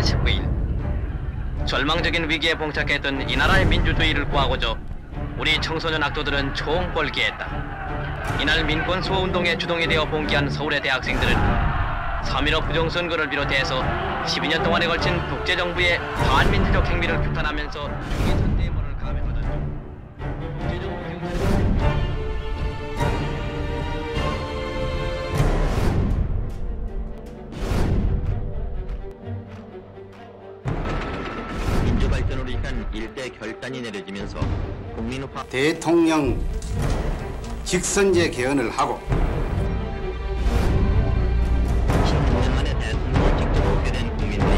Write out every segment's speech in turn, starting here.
19일 절망적인 위기에 봉착했던 이 나라의 민주주의를 구하고자 우리 청소년 악도들은 총궐기했다. 이날 민권 수호운동에 주동이 되어 봉기한 서울의 대학생들은 3.15 부정선거를 비롯해서 12년 동안에 걸친 독재정부의 반민주적 행위를 규탄하면서 중의 대모를 감행하던 민주발전으로 인한 일대 결단이 내려지면서 국민화 대통령 직선제 개헌을 하고 16년 만에 대통령을 직접 뽑게 된 국민들이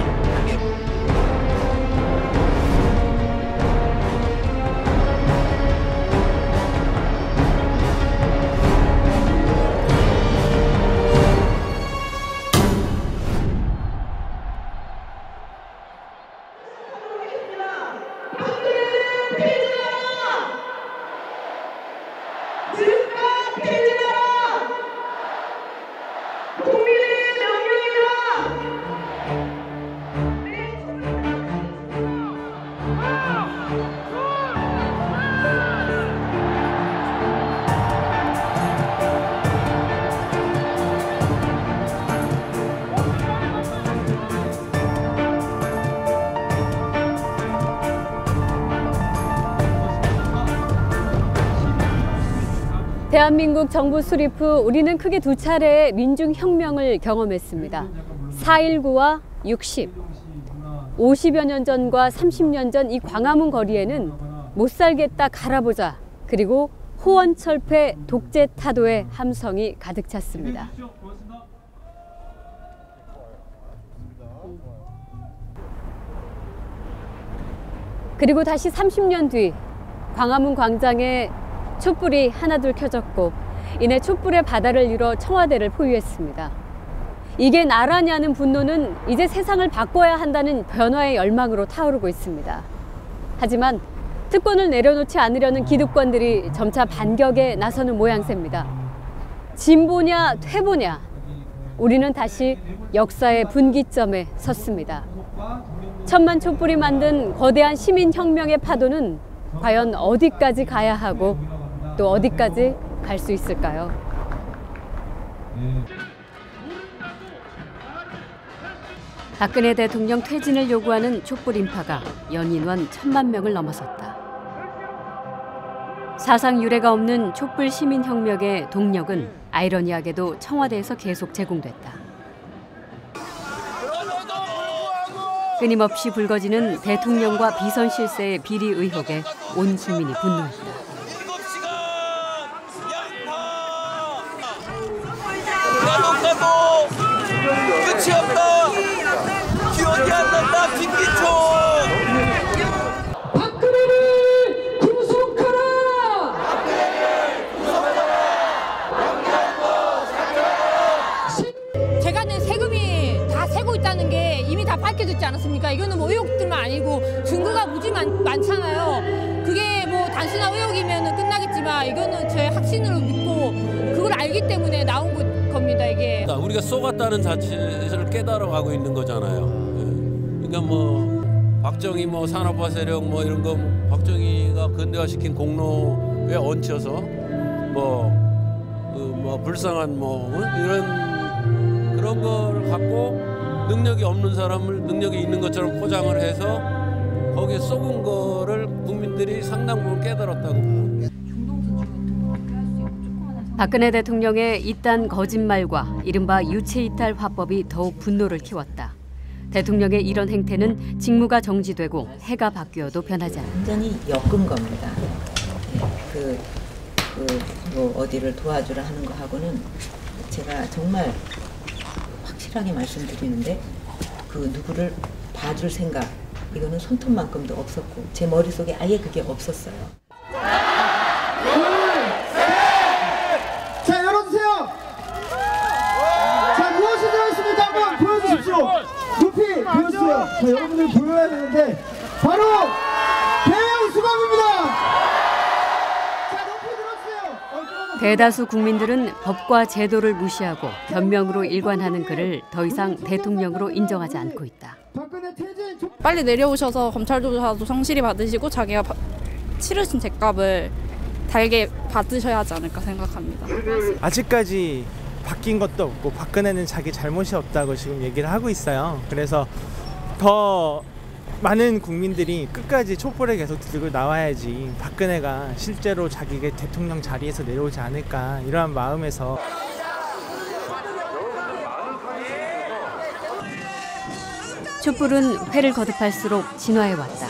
대한민국 정부 수립 후 우리는 크게 두 차례의 민중혁명을 경험했습니다. 4.19와 60. 50여 년 전과 30년 전 이 광화문 거리에는 못 살겠다 갈아보자 그리고 호언철폐 독재 타도의 함성이 가득 찼습니다. 그리고 다시 30년 뒤 광화문 광장에 촛불이 하나둘 켜졌고 이내 촛불의 바다를 이뤄 청와대를 포위했습니다. 이게 나라냐는 분노는 이제 세상을 바꿔야 한다는 변화의 열망으로 타오르고 있습니다. 하지만 특권을 내려놓지 않으려는 기득권들이 점차 반격에 나서는 모양새입니다. 진보냐 퇴보냐 우리는 다시 역사의 분기점에 섰습니다. 천만 촛불이 만든 거대한 시민혁명의 파도는 과연 어디까지 가야 하고 또 어디까지 갈 수 있을까요? 박근혜 대통령 퇴진을 요구하는 촛불 인파가 연인원 1,000만 명을 넘어섰다. 사상 유례가 없는 촛불 시민혁명의 동력은 아이러니하게도 청와대에서 계속 제공됐다. 끊임없이 불거지는 대통령과 비선 실세의 비리 의혹에 온 국민이 분노했다. 가도 끝이 없다. 기억이 안 난다. 김기총. 박근혜를 구속하라. 제가 낸 세금이 다 새고 있다는 게 이미 다 밝혀졌지 않았습니까? 이거는 뭐 의혹들만 아니고 증거가 무지 많잖아요. 그게 뭐 단순한 의혹이면 끝나겠지만 이거는 제 확신으로 믿고 그걸 알기 때문에 나온 겁니다, 이게. 우리가 속았다는 사실을 깨달아가고 있는 거잖아요. 그러니까 뭐 박정희 뭐 산업화 세력 뭐 이런 거 박정희가 근대화시킨 공로에 얹혀서 뭐 불쌍한 뭐 이런 그런 걸 갖고 능력이 없는 사람을 능력이 있는 것처럼 포장을 해서 거기에 쏘은 거를 국민들이 상당 부분 깨달았다고. 박근혜 대통령의 이딴 거짓말과 이른바 유체이탈 화법이 더욱 분노를 키웠다. 대통령의 이런 행태는 직무가 정지되고 해가 바뀌어도 변하지 않는다. 완전히 엮은 겁니다. 뭐 어디를 도와주라 하는 거하고는 제가 정말 확실하게 말씀드리는데 그 누구를 봐줄 생각 이거는 손톱만큼도 없었고 제 머릿속에 아예 그게 없었어요. 자, 열어주세요. 자, 무엇이 들어있습니까? 한번 보여주십시오. 높이 보여주세요. 자, 여러분들 보여야 되는데 바로 대형 수갑입니다. 대다수 국민들은 법과 제도를 무시하고 변명으로 일관하는 그를 더 이상 대통령으로 인정하지 않고 있다. 빨리 내려오셔서 검찰 조사도 성실히 받으시고 자기가 치르신 죗값을 달게 받으셔야 하지 않을까 생각합니다. 아직까지 바뀐 것도 없고 박근혜는 자기 잘못이 없다고 지금 얘기를 하고 있어요. 그래서 더 많은 국민들이 끝까지 촛불에 계속 들고 나와야지 박근혜가 실제로 자기가 대통령 자리에서 내려오지 않을까 이러한 마음에서 촛불은 회를 거듭할수록 진화해왔다.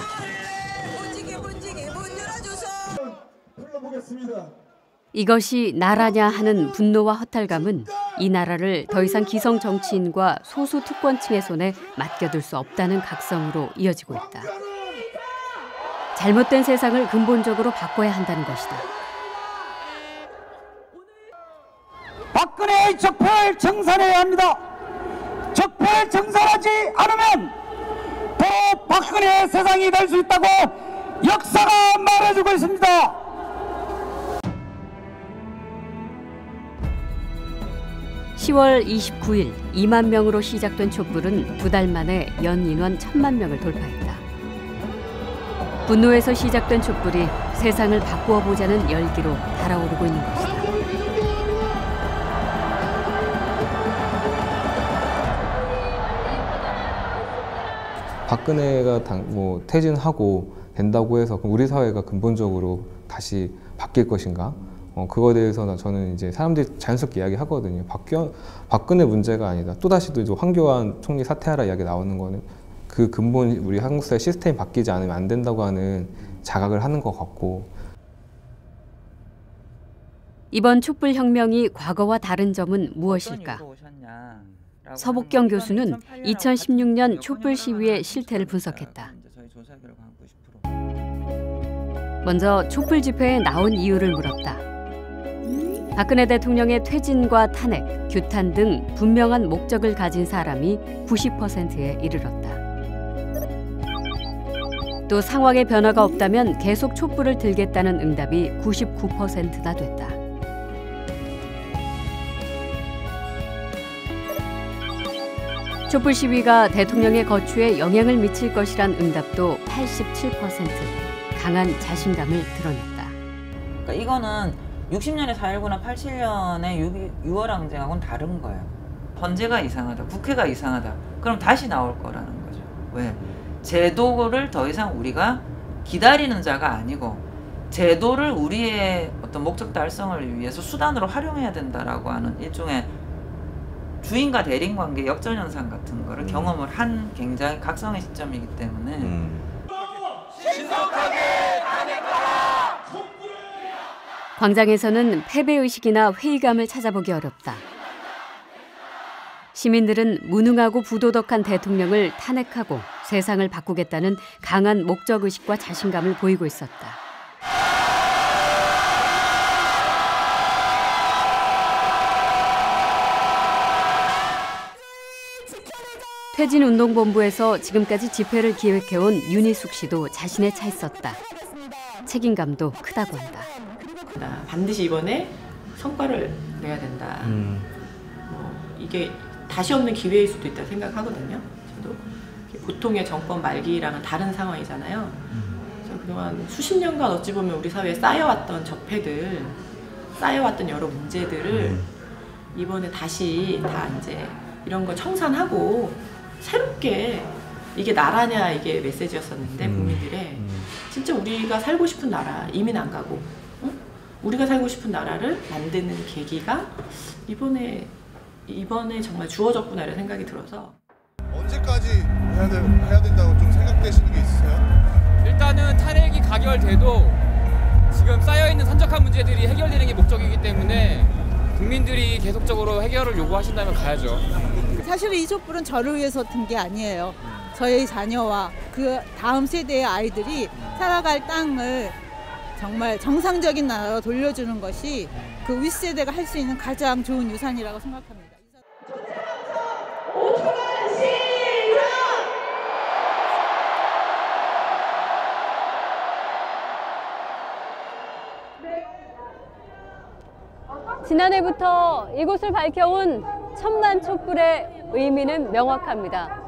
이것이 나라냐 하는 분노와 허탈감은 이 나라를 더 이상 기성 정치인과 소수 특권층의 손에 맡겨둘 수 없다는 각성으로 이어지고 있다. 잘못된 세상을 근본적으로 바꿔야 한다는 것이다. 박근혜의 적폐를 청산해야 합니다. 적폐를 청산하지 않으면 더 박근혜의 세상이 될 수 있다고 역사가 말해주고 있습니다. (10월 29일) 2만 명으로 시작된 촛불은 2달 만에 연 인원 1,000만 명을 돌파했다. 분노에서 시작된 촛불이 세상을 바꾸어 보자는 열기로 달아오르고 있는 것이다. 박근혜가 퇴진하고 된다고 해서 우리 사회가 근본적으로 다시 바뀔 것인가? 그거에 대해서는 저는 이제 사람들이 자연스럽게 이야기하거든요. 박근혜 문제가 아니다. 또다시 또 이제 황교안 총리 사퇴하라 이야기 나오는 거는 그 근본 우리 한국 사회 시스템이 바뀌지 않으면 안 된다고 하는 자각을 하는 것 같고. 이번 촛불혁명이 과거와 다른 점은 무엇일까? 서복경 교수는 2016년 촛불 시위의 실태를 분석했다. 먼저 촛불 집회에 나온 이유를 물었다. 박근혜 대통령의 퇴진과 탄핵, 규탄 등 분명한 목적을 가진 사람이 90%에 이르렀다. 또 상황의 변화가 없다면 계속 촛불을 들겠다는 응답이 99%나 됐다. 촛불 시위가 대통령의 거취에 영향을 미칠 것이란 응답도 87%, 강한 자신감을 드러냈다. 그러니까 이거는 60년의 4.19나 87년의 6.25 항쟁하고는 다른 거예요. 헌재가 이상하다, 국회가 이상하다. 그럼 다시 나올 거라는 거죠. 왜? 제도를 더 이상 우리가 기다리는 자가 아니고 제도를 우리의 어떤 목적 달성을 위해서 수단으로 활용해야 된다라고 하는 일종의 주인과 대리인 관계 역전현상 같은 거를 경험을 한 굉장히 각성의 시점이기 때문에 광장에서는 패배의식이나 회의감을 찾아보기 어렵다. 시민들은 무능하고 부도덕한 대통령을 탄핵하고 세상을 바꾸겠다는 강한 목적의식과 자신감을 보이고 있었다. 퇴진운동본부에서 지금까지 집회를 기획해온 윤희숙 씨도 자신에 차 있었다. 책임감도 크다고 한다. 반드시 이번에 성과를 내야 된다. 이게 다시 없는 기회일 수도 있다 생각하거든요. 저도 보통의 정권 말기랑은 다른 상황이잖아요. 그동안 수십 년간 어찌 보면 우리 사회에 쌓여왔던 적폐들, 쌓여왔던 여러 문제들을 이번에 다시 다 이제 이런 거 청산하고 새롭게 이게 나라냐 이게 메시지였었는데 국민들의 진짜 우리가 살고 싶은 나라 이민 안 가고 우리가 살고 싶은 나라를 만드는 계기가 이번에 정말 주어졌구나 이런 생각이 들어서. 언제까지 해야 된다고 좀 생각되시는 게 있으세요? 일단은 탄핵이 가결돼도 지금 쌓여있는 산적한 문제들이 해결되는 게 목적이기 때문에 국민들이 계속적으로 해결을 요구하신다면 가야죠. 사실 이 촛불은 저를 위해서 든 게 아니에요. 저희 자녀와 그 다음 세대의 아이들이 살아갈 땅을 정말 정상적인 나라로 돌려주는 것이 그 윗세대가 할 수 있는 가장 좋은 유산이라고 생각합니다. 지난해부터 이곳을 밝혀온 1000만 촛불의 의미는 명확합니다.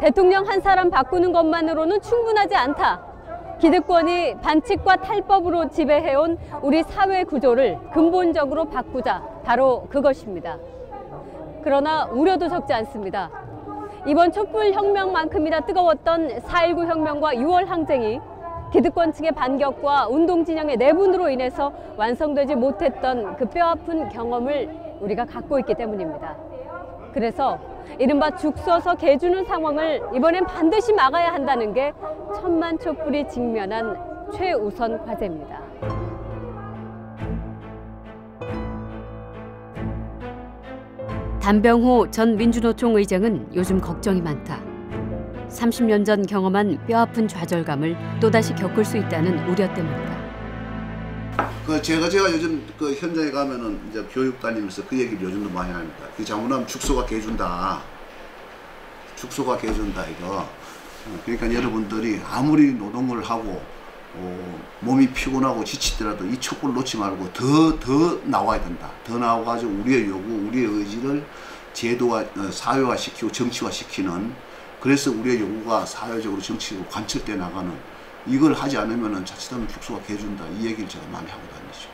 대통령 한 사람 바꾸는 것만으로는 충분하지 않다. 기득권이 반칙과 탈법으로 지배해온 우리 사회 구조를 근본적으로 바꾸자. 바로 그것입니다. 그러나 우려도 적지 않습니다. 이번 촛불혁명만큼이나 뜨거웠던 4.19 혁명과 6월 항쟁이 기득권 측의 반격과 운동 진영의 내분으로 인해서 완성되지 못했던 그 뼈아픈 경험을 우리가 갖고 있기 때문입니다. 그래서 이른바 죽 서서 개 주는 상황을 이번엔 반드시 막아야 한다는 게 천만 촛불이 직면한 최우선 과제입니다. 단병호 전 민주노총 의장은 요즘 걱정이 많다. 30년 전 경험한 뼈아픈 좌절감을 또다시 겪을 수 있다는 우려 때문이다. 제가 요즘 그 현장에 가면은 이제 교육 다니면서 그 얘기를 요즘도 많이 합니다. 그 잘못하면 죽소가 개준다. 죽소가 개준다 이거. 그러니까 여러분들이 아무리 노동을 하고 몸이 피곤하고 지치더라도 이 촛불 놓지 말고 더 나와야 된다. 더 나와가지고 우리의 요구, 우리의 의지를 제도화, 사회화시키고 정치화시키는, 그래서 우리의 요구가 사회적으로 정치적으로 관철돼 나가는, 이걸 하지 않으면 자칫하면 죽소가 개준다. 이 얘기를 제가 많이 하고 다니죠.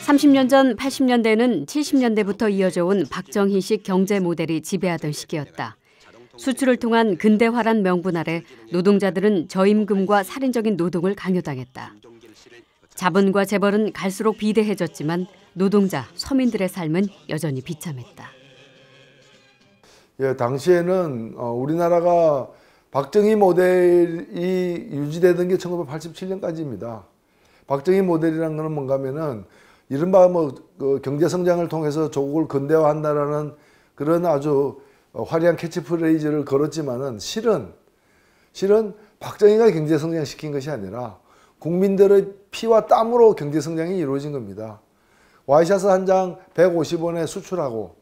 30년 전 80년대는 70년대부터 이어져 온 박정희식 경제 모델이 지배하던 시기였다. 수출을 통한 근대화란 명분 아래 노동자들은 저임금과 살인적인 노동을 강요당했다. 자본과 재벌은 갈수록 비대해졌지만 노동자, 서민들의 삶은 여전히 비참했다. 예, 당시에는 우리나라가 박정희 모델이 유지되던 게 1987년까지입니다. 박정희 모델이라는 것은 뭔가 하면은 이른바 그 경제 성장을 통해서 조국을 근대화한다라는 그런 아주 화려한 캐치프레이즈를 걸었지만은 실은 박정희가 경제 성장시킨 것이 아니라 국민들의 피와 땀으로 경제 성장이 이루어진 겁니다. 와이셔츠 한 장 150원에 수출하고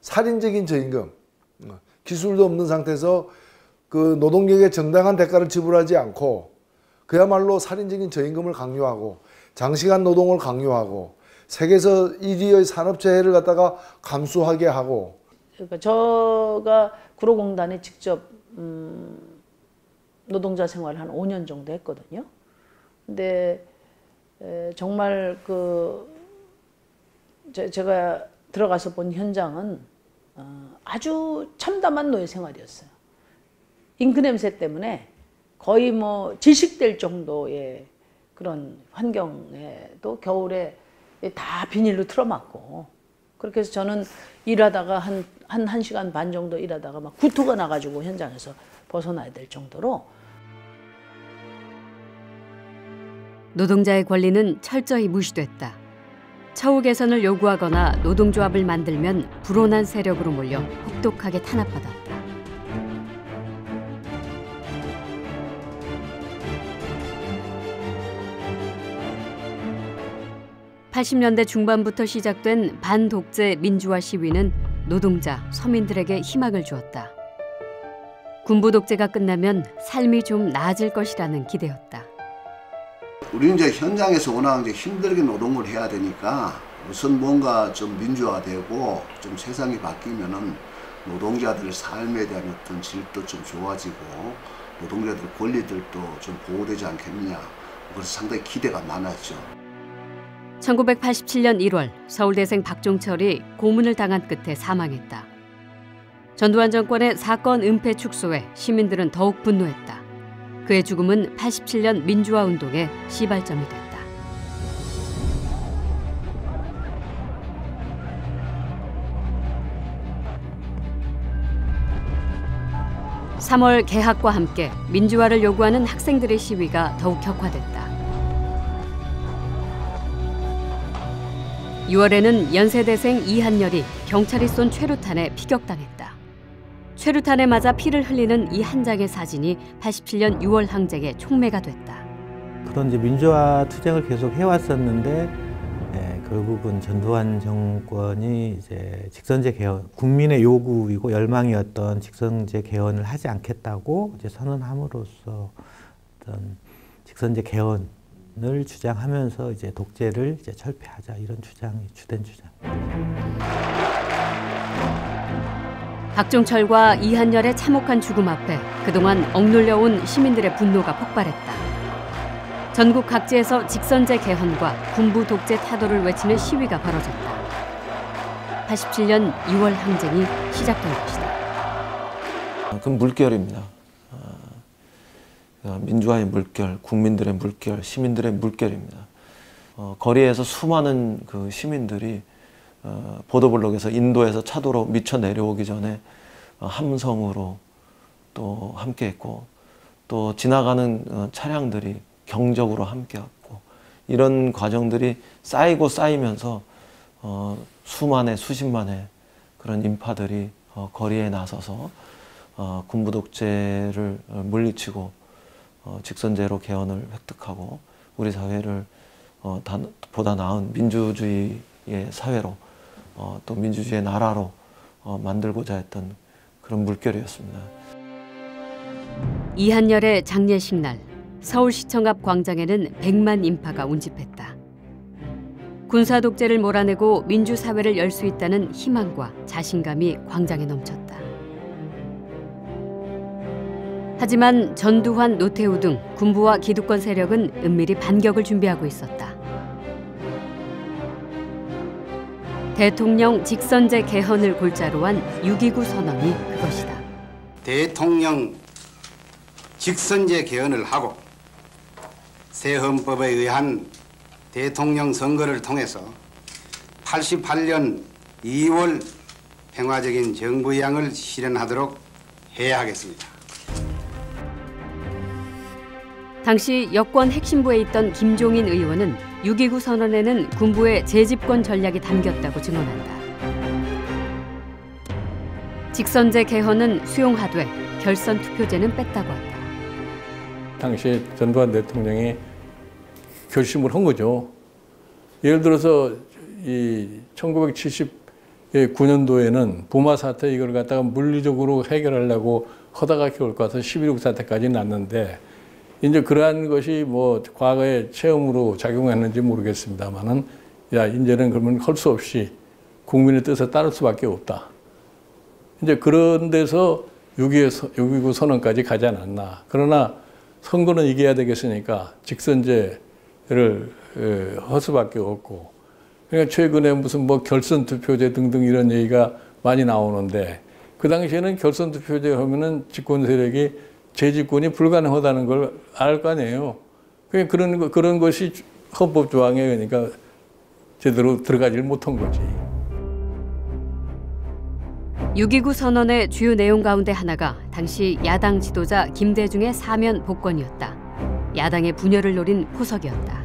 살인적인 저임금, 기술도 없는 상태에서 그 노동력에 정당한 대가를 지불하지 않고 그야말로 살인적인 저임금을 강요하고 장시간 노동을 강요하고 세계에서 1위의 산업재해를 갖다가 감수하게 하고. 그러니까 제가 구로공단에 직접 노동자 생활을 한 5년 정도 했거든요. 근데 정말 제가 들어가서 본 현장은 아주 참담한 노예 생활이었어요. 잉크 냄새 때문에 거의 질식될 정도의 그런 환경에도 겨울에 다 비닐로 틀어막고, 그렇게 해서 저는 일하다가 한 1시간 반 정도 일하다가 막 구토가 나가지고 현장에서 벗어나야 될 정도로. 노동자의 권리는 철저히 무시됐다. 처우 개선을 요구하거나 노동조합을 만들면 불온한 세력으로 몰려 혹독하게 탄압받았다. 80년대 중반부터 시작된 반독재 민주화 시위는 노동자, 서민들에게 희망을 주었다. 군부 독재가 끝나면 삶이 좀 나아질 것이라는 기대였다. 우리는 이제 현장에서 워낙 이제 힘들게 노동을 해야 되니까 우선 뭔가 좀 민주화되고 좀 세상이 바뀌면은 노동자들 삶에 대한 어떤 질도 좀 좋아지고 노동자들 권리들도 좀 보호되지 않겠느냐. 그래서 상당히 기대가 많았죠. 1987년 1월 서울대생 박종철이 고문을 당한 끝에 사망했다. 전두환 정권의 사건 은폐 축소에 시민들은 더욱 분노했다. 그의 죽음은 87년 민주화 운동의 시발점이 됐다. 3월 개학과 함께 민주화를 요구하는 학생들의 시위가 더욱 격화됐다. 6월에는 연세대생 이한열이 경찰이 쏜 최루탄에 피격당했다. 최루탄에 맞아 피를 흘리는 이 한 장의 사진이 87년 6월 항쟁의 촉매가 됐다. 그런 이제 민주화 투쟁을 계속 해왔었는데 결국은 전두환 정권이 이제 직선제 개헌, 국민의 요구이고 열망이었던 직선제 개헌을 하지 않겠다고 이제 선언함으로써 어떤 직선제 개헌을 주장하면서 이제 독재를 이제 철폐하자, 이런 주장이 주된 주장. 박종철과 이한열의 참혹한 죽음 앞에 그동안 억눌려온 시민들의 분노가 폭발했다. 전국 각지에서 직선제 개헌과 군부 독재 타도를 외치는 시위가 벌어졌다. 87년 6월 항쟁이 시작된 것이다. 그건 물결입니다. 민주화의 물결, 국민들의 물결, 시민들의 물결입니다. 거리에서 수많은 그 시민들이 보도블록에서 인도에서 차도로 미쳐 내려오기 전에 함성으로 또 함께했고, 또 지나가는 차량들이 경적으로 함께했고, 이런 과정들이 쌓이고 쌓이면서 수만의 수십만의 그런 인파들이 거리에 나서서 군부 독재를 물리치고 직선제로 개헌을 획득하고 우리 사회를 보다 나은 민주주의의 사회로 또 민주주의의 나라로 만들고자 했던 그런 물결이었습니다. 이한열의 장례식 날 서울시청 앞 광장에는 100만 인파가 운집했다. 군사 독재를 몰아내고 민주사회를 열 수 있다는 희망과 자신감이 광장에 넘쳤다. 하지만 전두환, 노태우 등 군부와 기득권 세력은 은밀히 반격을 준비하고 있었다. 대통령 직선제 개헌을 골자로 한 6.29 선언이 그것이다. 대통령 직선제 개헌을 하고 새 헌법에 의한 대통령 선거를 통해서 88년 2월 평화적인 정부양을 실현하도록 해야 하겠습니다. 당시 여권 핵심부에 있던 김종인 의원은 6.29 선언에는 군부의 재집권 전략이 담겼다고 증언한다. 직선제 개헌은 수용하되 결선 투표제는 뺐다고 한다. 당시 전두환 대통령이 결심을 한 거죠. 예를 들어서 이 1979년도에는 부마 사태 이걸 갖다가 물리적으로 해결하려고 허다가 겨울 가서 11.6 사태까지 났는데, 이제 그러한 것이 뭐 과거의 체험으로 작용했는지 모르겠습니다만은, 야, 이제는 그러면 할 수 없이 국민의 뜻에 따를 수밖에 없다. 이제 그런 데서 6.29 선언까지 가지 않았나. 그러나 선거는 이겨야 되겠으니까 직선제를 할 수밖에 없고, 그러니까 최근에 무슨 뭐 결선 투표제 등등 이런 얘기가 많이 나오는데, 그 당시에는 결선 투표제 하면은 집권 세력이 재집권이 불가능하다는 걸 알 거 아니에요. 그런 것이 헌법 조항에 그러니까 제대로 들어가지를 못한 거지. 6.29 선언의 주요 내용 가운데 하나가 당시 야당 지도자 김대중의 사면 복권이었다. 야당의 분열을 노린 포석이었다.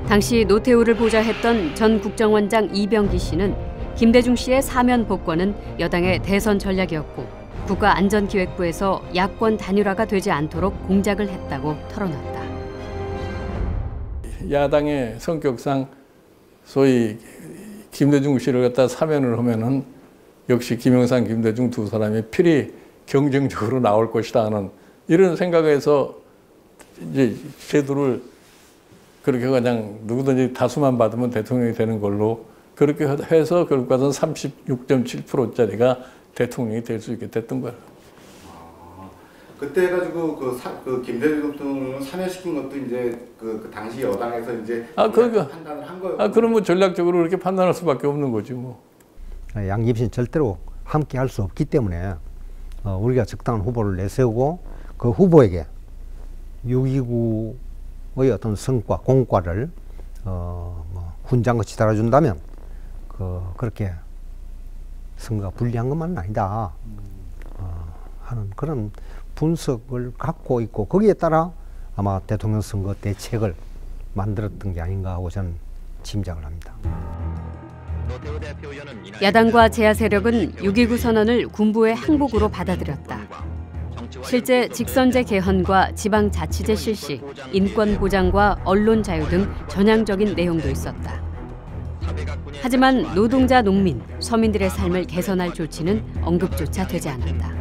당시 노태우를 보좌했던 전 국정원장 이병기 씨는 김대중 씨의 사면 복권은 여당의 대선 전략이었고 국가안전기획부에서 야권 단일화가 되지 않도록 공작을 했다고 털어놨다. 야당의 성격상 소위 김대중 씨를 갖다 사면을 하면은 역시 김영삼, 김대중 두 사람이 필히 경쟁적으로 나올 것이다 하는 이런 생각에서 이제 제도를 그렇게 그냥 누구든지 다수만 받으면 대통령이 되는 걸로 그렇게 해서 결국 가서는 36.7%짜리가 대통령이 될 수 있게 됐던 거예요. 그때 해가지고 그 김대중 대통령을 사면시킨 것도 이제 그 당시 여당에서 이제 판단을 한 거예요. 그러면 전략적으로 그렇게 판단할 수밖에 없는 거지 뭐. 양김씨는 절대로 함께 할 수 없기 때문에 우리가 적당한 후보를 내세우고 그 후보에게 6.29의 어떤 성과, 공과를 훈장같이 달아준다면 그렇게 선거가 불리한 것만은 아니다 하는 그런 분석을 갖고 있고, 거기에 따라 아마 대통령 선거 대책을 만들었던 게 아닌가 하고 저는 짐작을 합니다. 야당과 제야 세력은 6.29 선언을 군부의 항복으로 받아들였다. 실제 직선제 개헌과 지방자치제 실시, 인권 보장과 언론 자유 등 전향적인 내용도 있었다. 하지만 노동자, 농민, 서민들의 삶을 개선할 조치는 언급조차 되지 않았다.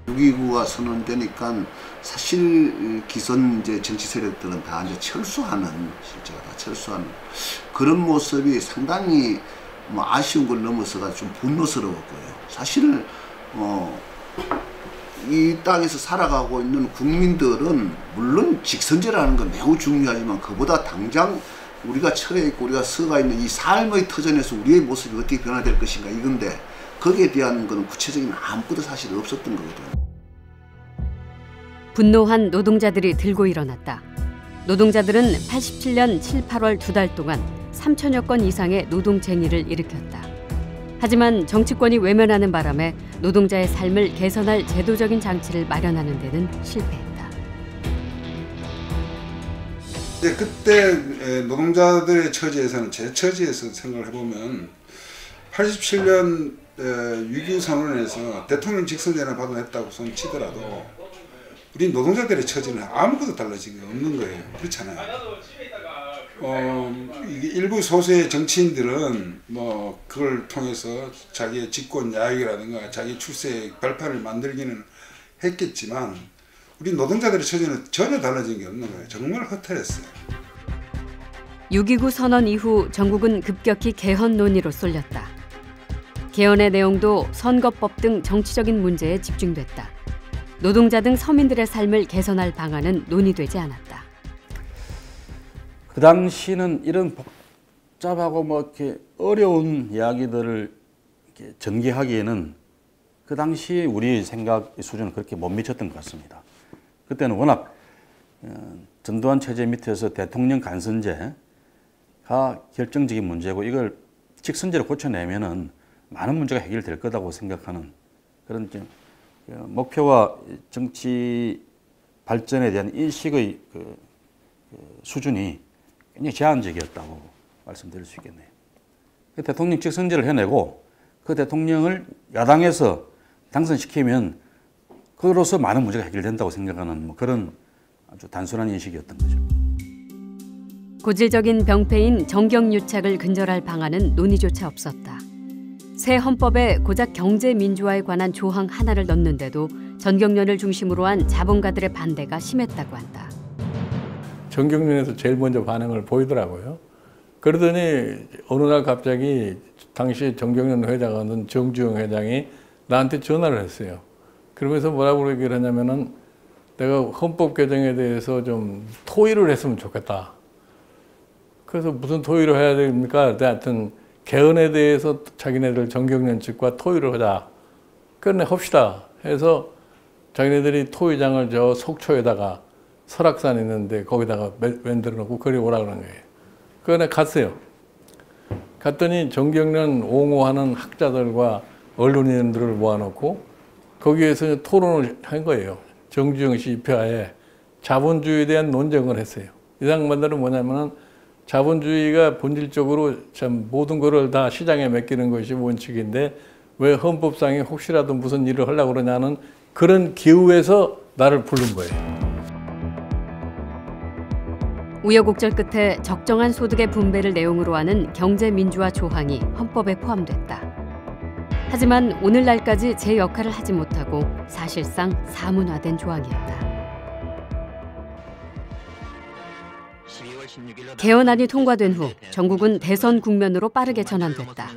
6.29가 선언되니까 사실 기존 이제 정치 세력들은 다 이제 철수하는, 실제가 다 철수하는 그런 모습이 상당히 뭐 아쉬운 걸 넘어서가 좀 분노스러웠고요. 사실 이 땅에서 살아가고 있는 국민들은 물론 직선제라는 건 매우 중요하지만 그보다 당장 우리가 처해 있고 우리가 서가 있는 이 삶의 터전에서 우리의 모습이 어떻게 변화될 것인가 이건데 거기에 대한 건 구체적인 아무것도 사실 없었던 거거든요. 분노한 노동자들이 들고 일어났다. 노동자들은 87년 7, 8월 2달 동안 3천여 건 이상의 노동쟁의를 일으켰다. 하지만 정치권이 외면하는 바람에 노동자의 삶을 개선할 제도적인 장치를 마련하는 데는 실패했다. 그때 노동자들의 처지에서는 제 처지에서 생각을 해보면 87년 6.25 선언에서 대통령 직선제나 받아냈다고 손 치더라도 우리 노동자들의 처지는 아무것도 달라진 게 없는 거예요. 그렇잖아요. 이게 일부 소수의 정치인들은 뭐 그걸 통해서 자기의 집권 야익이라든가 자기 출세의 발판을 만들기는 했겠지만 우리 노동자들의 처지는 전혀 달라진 게 없는 거예요. 정말 허탈했어요. 6.29 선언 이후 전국은 급격히 개헌 논의로 쏠렸다. 개헌의 내용도 선거법 등 정치적인 문제에 집중됐다. 노동자 등 서민들의 삶을 개선할 방안은 논의되지 않았다. 그 당시는 이런 복잡하고 뭐 이렇게 어려운 이야기들을 이렇게 전개하기에는 그 당시 우리 생각 수준은 그렇게 못 미쳤던 것 같습니다. 그때는 워낙 전두환 체제 밑에서 대통령 간선제가 결정적인 문제고 이걸 직선제로 고쳐내면은 많은 문제가 해결될 거라고 생각하는 그런 목표와 정치 발전에 대한 인식의 수준이 굉장히 제한적이었다고 말씀드릴 수 있겠네요. 대통령 직선제를 해내고 그 대통령을 야당에서 당선시키면 그로서 많은 문제가 해결된다고 생각하는 뭐 그런 아주 단순한 인식이었던 거죠. 고질적인 병폐인 정경유착을 근절할 방안은 논의조차 없었다. 새 헌법에 고작 경제 민주화에 관한 조항 하나를 넣는데도 전경련을 중심으로 한 자본가들의 반대가 심했다고 한다. 전경련에서 제일 먼저 반응을 보이더라고요. 그러더니 어느 날 갑자기 당시 정경련 회장은 정주영 회장이 나한테 전화를 했어요. 그러면서 뭐라고 얘기를 했냐면은 내가 헌법 개정에 대해서 좀 토의를 했으면 좋겠다. 그래서 무슨 토의를 해야 됩니까? 하여튼 개헌에 대해서 자기네들 정경련 측과 토의를 하자. 그래 합시다 해서 자기네들이 토의장을 저 속초에다가 설악산 있는데 거기다가 만들어 놓고 그리 오라 그런 거예요. 그래 갔어요. 갔더니 정경련 옹호하는 학자들과 언론인들을 모아놓고 거기에서 토론을 한 거예요. 정주영 씨 입회하에 자본주의에 대한 논쟁을 했어요. 이 사람들은 뭐냐면은 자본주의가 본질적으로 참 모든 것을 다 시장에 맡기는 것이 원칙인데 왜 헌법상에 혹시라도 무슨 일을 하려고 그러냐는 그런 기우에서 나를 부른 거예요. 우여곡절 끝에 적정한 소득의 분배를 내용으로 하는 경제민주화 조항이 헌법에 포함됐다. 하지만 오늘날까지 제 역할을 하지 못하고 사실상 사문화된 조항이었다. 개헌안이 통과된 후 전국은 대선 국면으로 빠르게 전환됐다.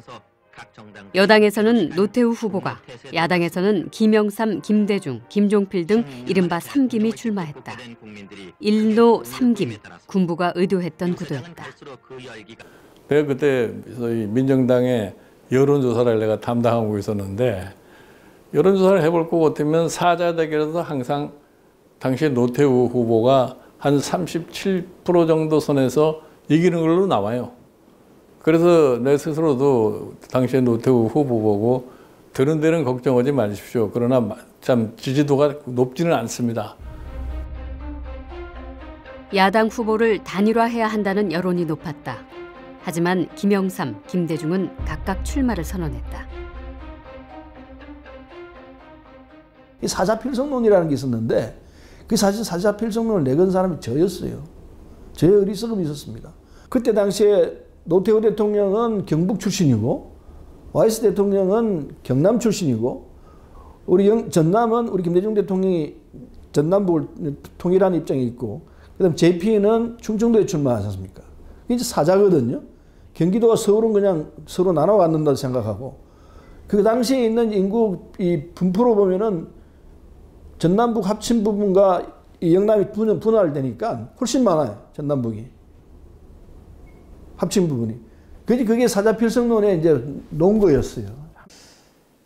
여당에서는 노태우 후보가, 야당에서는 김영삼, 김대중, 김종필 등 이른바 3김이 출마했다. 1노 3김, 군부가 의도했던 구도였다. 내가 그때 민정당의 여론조사를 내가 담당하고 있었는데 여론조사를 해볼 것 같으면 사자대결에서 항상 당시 노태우 후보가 한 37% 정도 선에서 이기는 걸로 나와요. 그래서 내 스스로도 당시에 노태우 후보 보고 드는 데는 걱정하지 마십시오. 그러나 참 지지도가 높지는 않습니다. 야당 후보를 단일화해야 한다는 여론이 높았다. 하지만 김영삼, 김대중은 각각 출마를 선언했다. 이 사자필성론이라는 게 있었는데 그 사실 사자필성론을 내건 사람이 저였어요. 저의 어리석음이 있었습니다. 그때 당시에 노태우 대통령은 경북 출신이고 YS 대통령은 경남 출신이고 우리 전남은 우리 김대중 대통령이 전남북을 통일하는 입장이 있고, 그다음 JP는 충청도에 출마하지 않습니까? 이게 이제 사자거든요. 경기도와 서울은 그냥 서로 나눠 갖는다 생각하고, 그 당시에 있는 인구 이 분포로 보면은 전남북 합친 부분과 이 영남이 분할되니까 훨씬 많아요. 전남북이 합친 부분이. 그게 사자필성론에 이제 놓은 거였어요.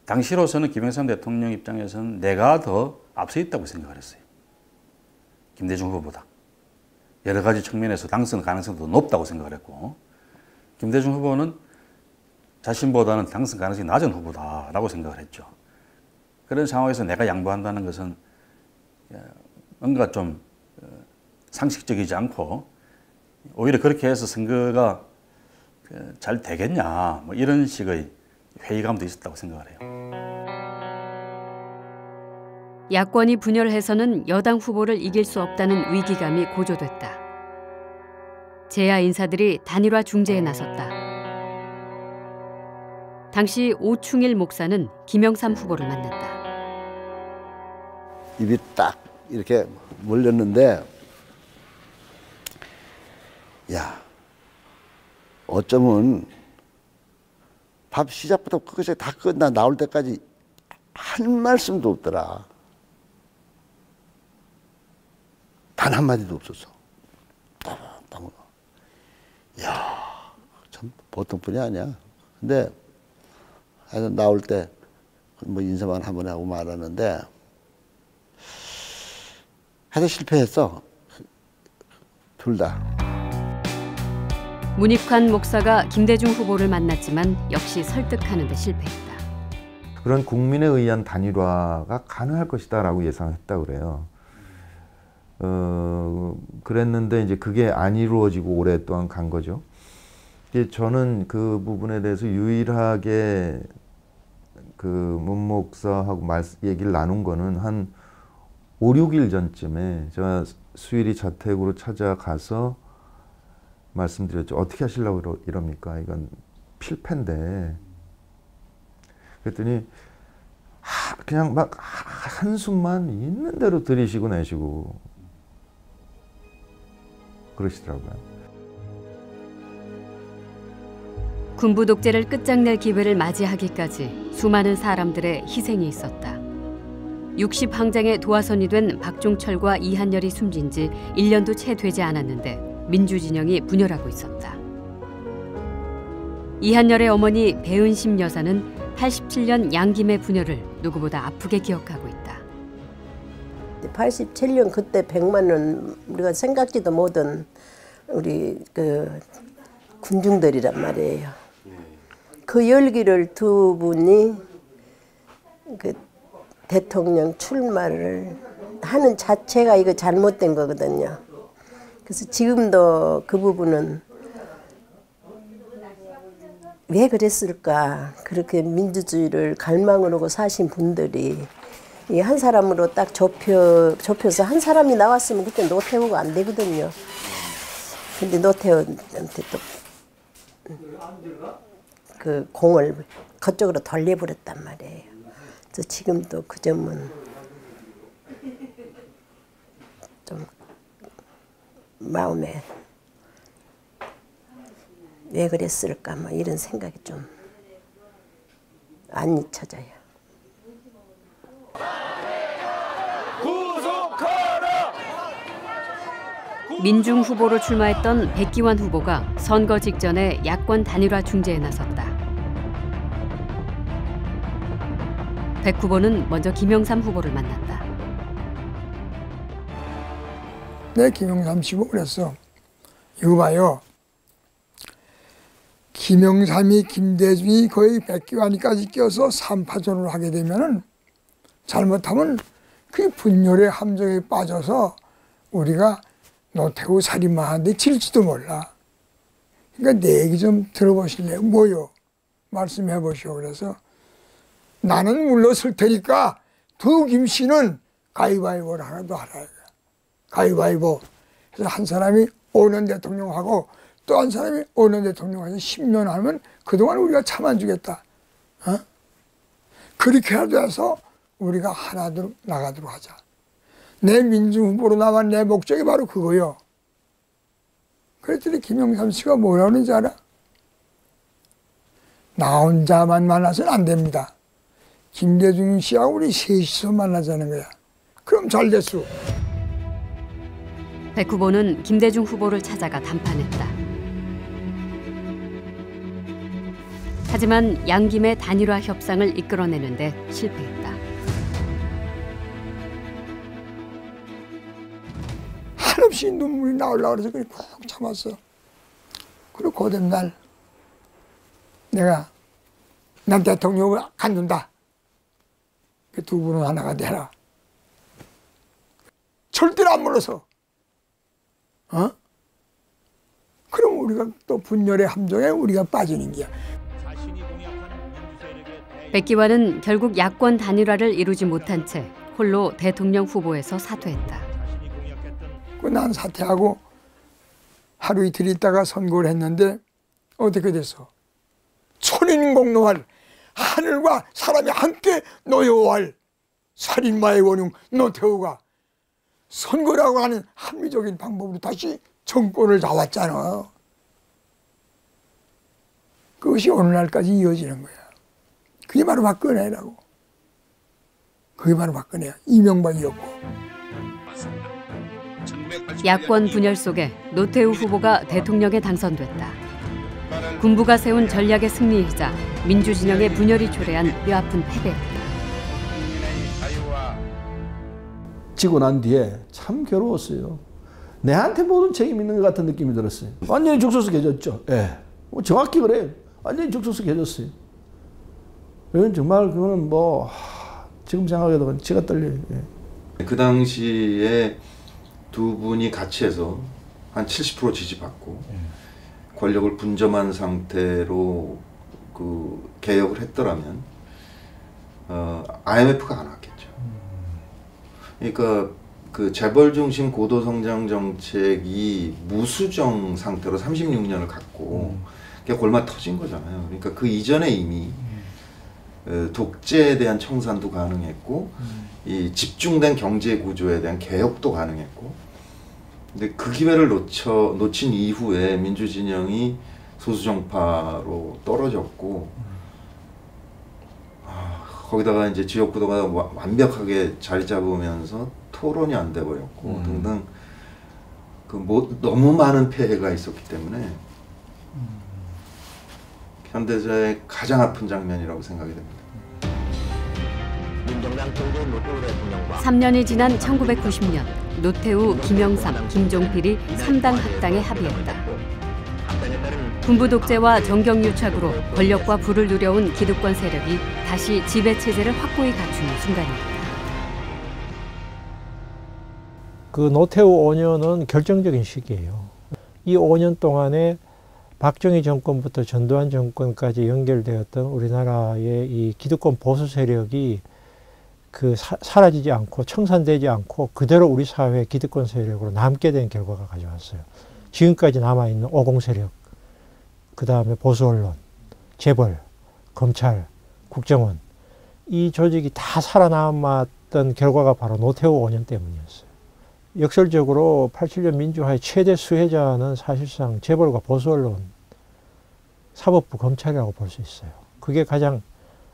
당시로서는 김영삼 대통령 입장에서는 내가 더 앞서 있다고 생각을 했어요. 김대중 후보보다. 여러 가지 측면에서 당선 가능성도 높다고 생각을 했고, 김대중 후보는 자신보다는 당선 가능성이 낮은 후보다라고 생각을 했죠. 그런 상황에서 내가 양보한다는 것은 뭔가 좀 상식적이지 않고, 오히려 그렇게 해서 선거가 잘 되겠냐, 뭐 이런 식의 회의감도 있었다고 생각을 해요. 야권이 분열해서는 여당 후보를 이길 수 없다는 위기감이 고조됐다. 재야 인사들이 단일화 중재에 나섰다. 당시 오충일 목사는 김영삼 후보를 만났다. 입이 딱 이렇게 몰렸는데, 야, 어쩌면 밥 시작부터 끝까지 다 끝나 나올 때까지 한 말씀도 없더라. 단 한마디도 없었어. 야, 참 보통 분이 아니야. 근데 하여튼 나올 때 뭐 인사만 한번 하고 말하는데, 하여튼 실패했어. 둘 다. 문익환 목사가 김대중 후보를 만났지만 역시 설득하는 데 실패했다. 그런 국민에 의한 단일화가 가능할 것이다라고 예상했다 그래요. 그랬는데 이제 그게 안 이루어지고 오랫동안 간 거죠. 저는 그 부분에 대해서 유일하게 그 문 목사하고 얘기를 나눈 거는 한 5, 6일 전쯤에 제가 수일이 자택으로 찾아가서 말씀드렸죠. 어떻게 하시려고 이럽니까? 이건 필패인데. 그랬더니 그냥 막 한숨만 있는 대로 들이쉬고 내쉬고 그러시더라고요. 군부 독재를 끝장낼 기회를 맞이하기까지 수많은 사람들의 희생이 있었다. 60항쟁의 도화선이 된 박종철과 이한열이 숨진 지 1년도 채 되지 않았는데 민주진영이 분열하고 있었다. 이한열의 어머니 배은심 여사는 87년 양김의 분열을 누구보다 아프게 기억하고 있다. 87년 그때 100만 원 우리가 생각지도 못한 우리 그 군중들이란 말이에요. 그 열기를 두 분이 그 대통령 출마를 하는 자체가 이거 잘못된 거거든요. 그래서 지금도 그 부분은 왜 그랬을까? 그렇게 민주주의를 갈망으로 사신 분들이 이 한 사람으로 딱 좁혀서 한 사람이 나왔으면 그때 노태우가 안 되거든요. 근데 노태우한테 또 그 공을 그쪽으로 돌려버렸단 말이에요. 그래서 지금도 그 점은 좀 마음에 왜 그랬을까 뭐 이런 생각이 좀 안 잊혀져요. 민중 후보로 출마했던 백기환 후보가 선거 직전에 야권 단일화 중재에 나섰다. 백 후보는 먼저 김영삼 후보를 만났다. 네, 김영삼 씨고 그랬어. 이거 봐요. 김영삼이 김대중이 거의 백기환이까지 껴서 3파전을 하게 되면은 잘못하면 그 분열의 함정에 빠져서 우리가 노태우 살인마한테 질지도 몰라. 그러니까 내 얘기 좀 들어보실래요? 뭐요? 말씀해 보시오. 그래서 나는 물러설 테니까 두 김씨는 가위바위보를 하나도 하라. 가위바위보. 그래서 한 사람이 5년 대통령하고 또 한 사람이 5년 대통령하고 10년 하면 그동안 우리가 참아주겠다. 그렇게라도 해서 우리가 하나로 나가도록 하자. 내 민주후보로 나간 내 목적이 바로 그거요. 그랬더니 김영삼 씨가 뭐라 그러는지 알아? 나 혼자만 만나서는 안 됩니다. 김대중 씨하고 우리 셋이서 만나자는 거야. 그럼 잘 됐어. 백 후보는 김대중 후보를 찾아가 담판했다. 하지만 양김의 단일화 협상을 이끌어내는데 실패했다. 한없이 눈물이 나오려고 그래서 그걸 꼭 참았어. 그리고 고된 날 내가 난 대통령을 간둔다. 그 두 분은 하나가 되라. 절대로 안 물러서. 그럼 우리가 또 분열의 함정에 우리가 빠지는 거야. 백기환은 결국 야권 단일화를 이루지 못한 채 홀로 대통령 후보에서 사퇴했다. 난 사퇴하고 하루 이틀 있다가 선거를 했는데 어떻게 됐어? 천인공노할 하늘과 사람이 함께 노여워할 살인마의 원흉 노태우가 선거라고 하는 합리적인 방법으로 다시 정권을 잡았잖아. 그것이 오늘날까지 이어지는 거야. 그게 바로 박근혜라고. 그게 바로 박근혜야. 이명박이었고. 야권 분열 속에 노태우 후보가 대통령에 당선됐다. 군부가 세운 전략의 승리이자 민주진영의 분열이 초래한 뼈아픈 패배였다. 지고 난 뒤에 참 괴로웠어요. 내한테 모든 책임 있는 것 같은 느낌이 들었어요. 완전히 죽소석해졌죠. 예. 정확히 그래요. 완전히 죽소석해졌어요. 이건 정말 그거는 지금 생각해도 지가 떨려요. 예. 그 당시에 두 분이 같이 해서 한 70% 지지받고 권력을 분점한 상태로 그 개혁을 했더라면 IMF가 안 왔겠죠. 그러니까 그 재벌 중심 고도 성장 정책이 무수정 상태로 36년을 갔고 그게 골마 터진 거잖아요. 그러니까 그 이전에 이미 독재에 대한 청산도 가능했고 이 집중된 경제 구조에 대한 개혁도 가능했고, 근데 그 기회를 놓친 이후에 민주진영이 소수정파로 떨어졌고, 거기다가 이제 지역구도가 완벽하게 자리 잡으면서 토론이 안 돼 버렸고 등등 너무 많은 폐해가 있었기 때문에 현대사의 가장 아픈 장면이라고 생각이 됩니다. 3년이 지난 1990년 노태우, 김영삼, 김종필이 3당 합당에 합의했다. 군부 독재와 정경 유착으로 권력과 부를 누려온 기득권 세력이 다시 지배체제를 확고히 갖추는 순간이었다. 그 노태우 5년은 결정적인 시기예요. 이 5년 동안에 박정희 정권부터 전두환 정권까지 연결되었던 우리나라의 이 기득권 보수 세력이 사라지지 않고 청산되지 않고 그대로 우리 사회의 기득권 세력으로 남게 된 결과가 가져왔어요. 지금까지 남아있는 50 세력, 그 다음에 보수 언론, 재벌, 검찰, 국정원, 이 조직이 다 살아남았던 결과가 바로 노태우 5년 때문이었어요. 역설적으로 87년 민주화의 최대 수혜자는 사실상 재벌과 보수 언론, 사법부, 검찰이라고 볼 수 있어요. 그게 가장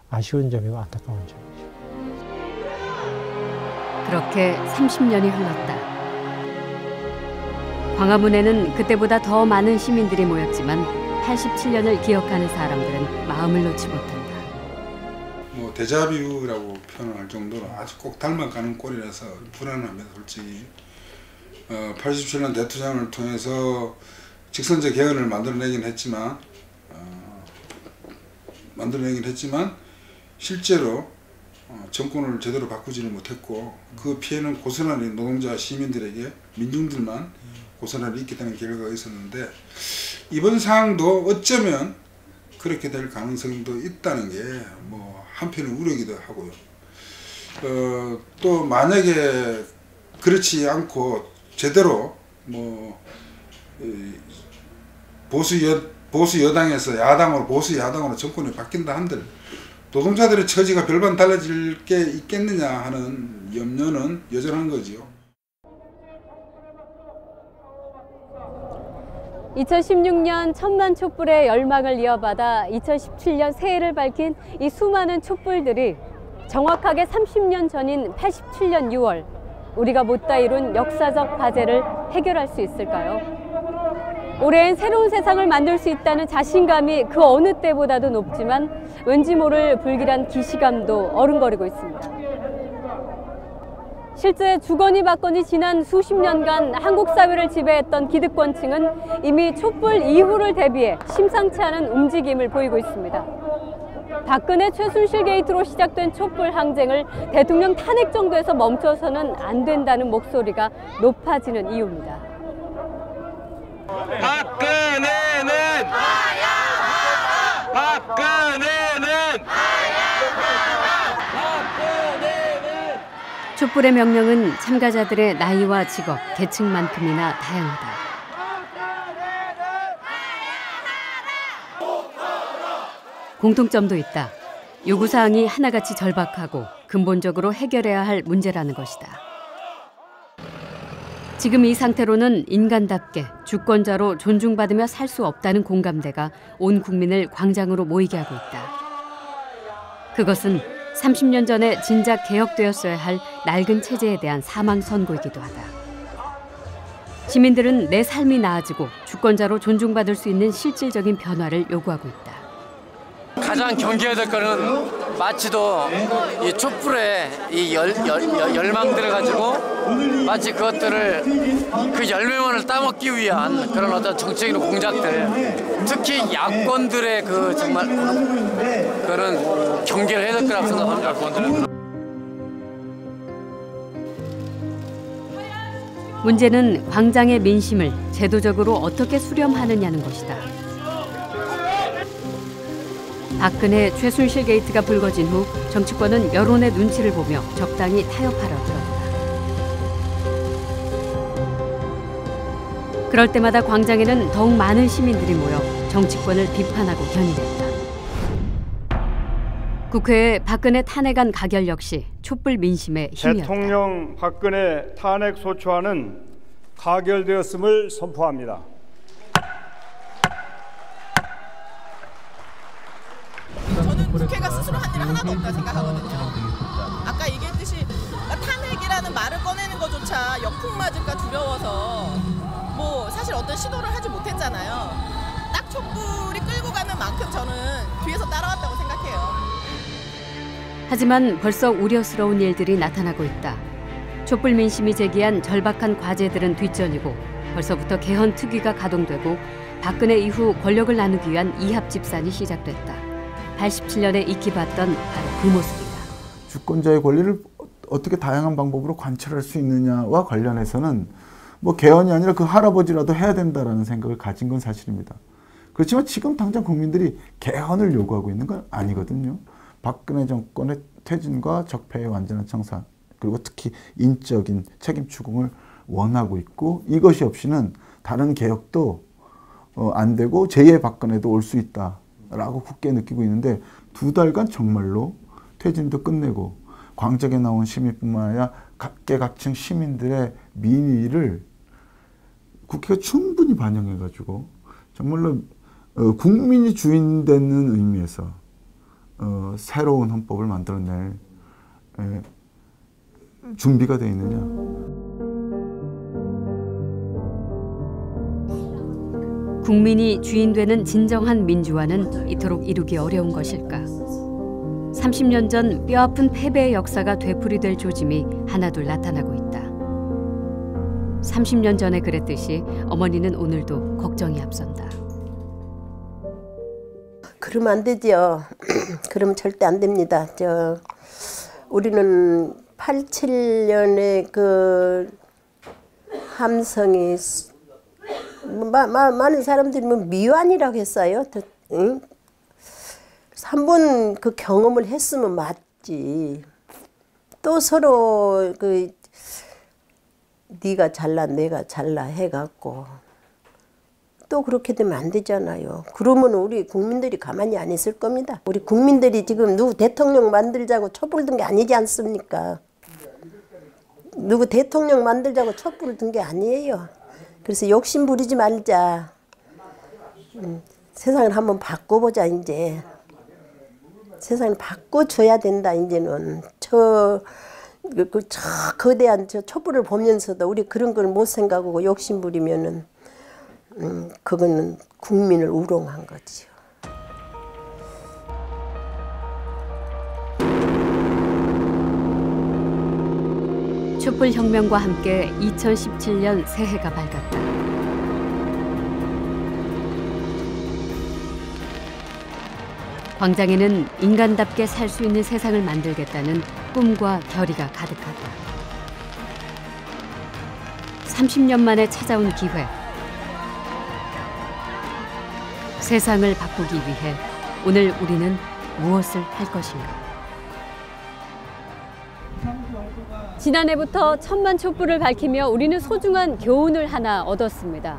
아쉬운 점이고 안타까운 점이죠. 그렇게 30년이 흘렀다. 광화문에는 그때보다 더 많은 시민들이 모였지만 87년을 기억하는 사람들은 마음을 놓지 못한다. 데자뷰라고 표현할 정도로 아주 꼭 닮아가는 꼴이라서 불안합니다, 솔직히. 87년 대투쟁을 통해서 직선제 개헌을 만들어내긴 했지만 실제로 정권을 제대로 바꾸지는 못했고 그 피해는 고스란히 노동자 시민들에게 민중들만 고스란히 있게 되는 결과가 있었는데, 이번 상황도 어쩌면 그렇게 될 가능성도 있다는 게 한편은 우려기도 하고요. 또 만약에 그렇지 않고 제대로 보수 여당에서 야당으로 보수 야당으로 정권이 바뀐다 한들 노동자들의 처지가 별반 달라질 게 있겠느냐 하는 염려는 여전한 거지요. 2016년 천만 촛불의 열망을 이어받아 2017년 새해를 밝힌 이 수많은 촛불들이 정확하게 30년 전인 87년 6월 우리가 못다 이룬 역사적 과제를 해결할 수 있을까요? 올해엔 새로운 세상을 만들 수 있다는 자신감이 그 어느 때보다도 높지만 왠지 모를 불길한 기시감도 어른거리고 있습니다. 실제 주거니 받거니 지난 수십 년간 한국 사회를 지배했던 기득권층은 이미 촛불 이후를 대비해 심상치 않은 움직임을 보이고 있습니다. 박근혜 최순실 게이트로 시작된 촛불 항쟁을 대통령 탄핵 정도에서 멈춰서는 안 된다는 목소리가 높아지는 이유입니다. 박근혜는 촛불의 명령은 참가자들의 나이와 직업, 계층만큼이나 다양하다. 공통점도 있다. 요구사항이 하나같이 절박하고 근본적으로 해결해야 할 문제라는 것이다. 지금 이 상태로는 인간답게 주권자로 존중받으며 살 수 없다는 공감대가 온 국민을 광장으로 모이게 하고 있다. 그것은 30년 전에 진작 개혁되었어야 할 낡은 체제에 대한 사망 선고이기도 하다. 시민들은 내 삶이 나아지고 주권자로 존중받을 수 있는 실질적인 변화를 요구하고 있다. 가장 경계해야 될 거는 마치도 이 촛불에 이 열망들을 가지고 마치 그것들을 그 열매만을 따먹기 위한 그런 어떤 정치적인 공작들, 특히 야권들의 그 정말 그런 경계를 해야 될 거라고 생각합니다. 야권들은. 문제는 광장의 민심을 제도적으로 어떻게 수렴하느냐는 것이다. 박근혜 최순실 게이트가 불거진 후 정치권은 여론의 눈치를 보며 적당히 타협하려 들었다. 그럴 때마다 광장에는 더욱 많은 시민들이 모여 정치권을 비판하고 견인했다. 국회에 박근혜 탄핵안 가결 역시 촛불 민심의 힘이었다. 대통령 박근혜 탄핵 소추안은 가결되었음을 선포합니다. 저는 국회가 스스로 한 일은 하나도 없다 생각하거든요. 아까 얘기했듯이 탄핵이라는 말을 꺼내는 것조차 역풍 맞을까 두려워서 뭐 사실 어떤 시도를 하지 못했잖아요. 딱 촛불이 끌고 가는 만큼 저는 뒤에서 따라왔다고 생각해요. 하지만 벌써 우려스러운 일들이 나타나고 있다. 촛불 민심이 제기한 절박한 과제들은 뒷전이고 벌써부터 개헌 특위가 가동되고 박근혜 이후 권력을 나누기 위한 이합 집산이 시작됐다. 87년에 익히 봤던 바로 그 모습이다. 주권자의 권리를 어떻게 다양한 방법으로 관철할 수 있느냐와 관련해서는 뭐 개헌이 아니라 그 할아버지라도 해야 된다라는 생각을 가진 건 사실입니다. 그렇지만 지금 당장 국민들이 개헌을 요구하고 있는 건 아니거든요. 박근혜 정권의 퇴진과 적폐의 완전한 청산, 그리고 특히 인적인 책임 추궁을 원하고 있고, 이것이 없이는 다른 개혁도 안 되고 제2의 박근혜도 올 수 있다라고 굳게 느끼고 있는데, 2달간 정말로 퇴진도 끝내고 광장에 나온 시민뿐만 아니라 각계각층 시민들의 민의를 국회가 충분히 반영해가지고 정말로 국민이 주인 되는 의미에서 새로운 헌법을 만들어낼 준비가 되어 있느냐. 국민이 주인 되는 진정한 민주화는 이토록 이루기 어려운 것일까? 30년 전 뼈아픈 패배의 역사가 되풀이될 조짐이 하나둘 나타나고 있다. 30년 전에 그랬듯이 어머니는 오늘도 걱정이 앞선다. 그러면 안 되죠. 그러면 절대 안 됩니다. 우리는 87년에 그 함성이 많은 사람들이 뭐 미완이라고 했어요. 응? 한번 그 경험을 했으면 맞지. 또 서로 그 네가 잘나 내가 잘나 해갖고 또 그렇게 되면 안 되잖아요. 그러면 우리 국민들이 가만히 안 있을 겁니다. 우리 국민들이 지금 누구 대통령 만들자고 촛불 든 게 아니지 않습니까? 누구 대통령 만들자고 촛불 든 게 아니에요. 그래서 욕심 부리지 말자. 세상을 한번 바꿔보자 이제. 세상을 바꿔줘야 된다 이제는. 저 거대한 저 촛불을 보면서도 우리 그런 걸 못 생각하고 욕심 부리면은 그거는 국민을 우롱한 거지요. 촛불혁명과 함께 2017년 새해가 밝았다. 광장에는 인간답게 살 수 있는 세상을 만들겠다는 꿈과 결의가 가득하다. 30년 만에 찾아온 기회. 세상을 바꾸기 위해 오늘 우리는 무엇을 할 것인가? 지난해부터 1000만 촛불을 밝히며 우리는 소중한 교훈을 하나 얻었습니다.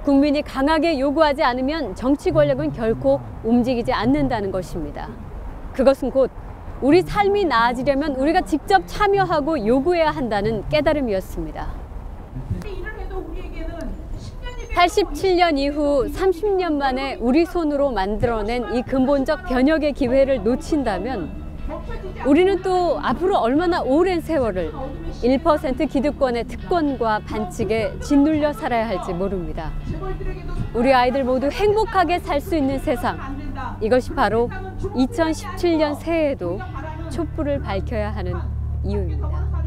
국민이 강하게 요구하지 않으면 정치 권력은 결코 움직이지 않는다는 것입니다. 그것은 곧 우리 삶이 나아지려면 우리가 직접 참여하고 요구해야 한다는 깨달음이었습니다. 87년 이후 30년 만에 우리 손으로 만들어낸 이 근본적 변혁의 기회를 놓친다면 우리는 또 앞으로 얼마나 오랜 세월을 1% 기득권의 특권과 반칙에 짓눌려 살아야 할지 모릅니다. 우리 아이들 모두 행복하게 살 수 있는 세상, 이것이 바로 2017년 새해에도 촛불을 밝혀야 하는 이유입니다.